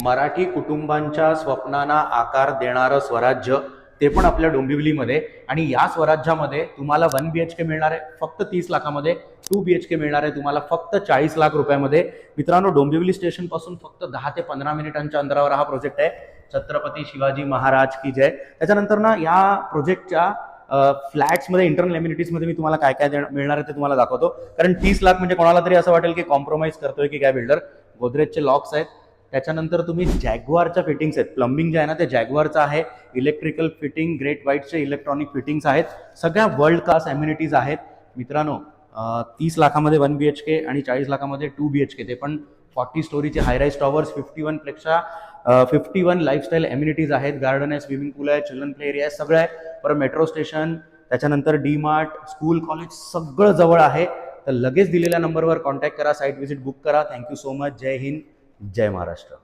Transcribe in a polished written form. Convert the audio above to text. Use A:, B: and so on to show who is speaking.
A: मराठी कुटुंबांच्या स्वप्नांना आकार देणारं स्वराज्य, ते पण आपल्या डोंबिवलीमध्ये. आणि या स्वराज्यामध्ये तुम्हाला 1 BHK मिळणार आहे फक्त 30 लाखामध्ये, 2 BHK मिळणार आहे तुम्हाला फक्त 40 लाख रुपयामध्ये. मित्रांनो, डोंबिवली स्टेशन पासून फक्त 10 ते 15 मिनिटांच्या अंतरावर हा प्रोजेक्ट आहे. छत्रपती शिवाजी महाराज की जय. त्याच्यानंतर ना या प्रोजेक्टच्या फ्लॅट्समध्ये, इंटरनल एम्युनिटीजमध्ये मी तुम्हाला काय काय मिळणार आहे ते तुम्हाला दाखवतो. कारण 30 लाख म्हणजे कोणाला तरी असं वाटेल की कॉम्प्रोमाइज करतोय की काय बिल्डर. गोदरेजचे लॉक्स आहेत, त्याच्यानंतर तुम्ही जॅग्वारच्या फिटिंग्स आहेत, प्लंबिंग जे आहे ना ते जॅग्वारचं आहे, इलेक्ट्रिकल फिटिंग, ग्रेट व्हाईटचे इलेक्ट्रॉनिक फिटिंग्स आहेत, सगळ्या वर्ल्ड क्लास एम्युनिटीज आहेत. मित्रांनो, 30 लाखामध्ये 1 BHK आणि 40 लाखामध्ये 2 BHK, ते पण 40 स्टोरीचे हायराईज टॉवर्स, 51 पेक्षा 51 लाईफस्टाईल एम्युनिटीज आहेत, गार्डन आहे, स्विमिंग पूल आहे, चिल्ड्रन प्ले एरिया आहे, सगळं आहे. परत मेट्रो स्टेशन, त्याच्यानंतर DMart, स्कूल, कॉलेज सगळं जवळ आहे. तर लगेच दिलेल्या नंबरवर कॉन्टॅक्ट करा, साईट व्हिजिट बुक करा. Thank you so much. Jai Hind, Jai Maharashtra.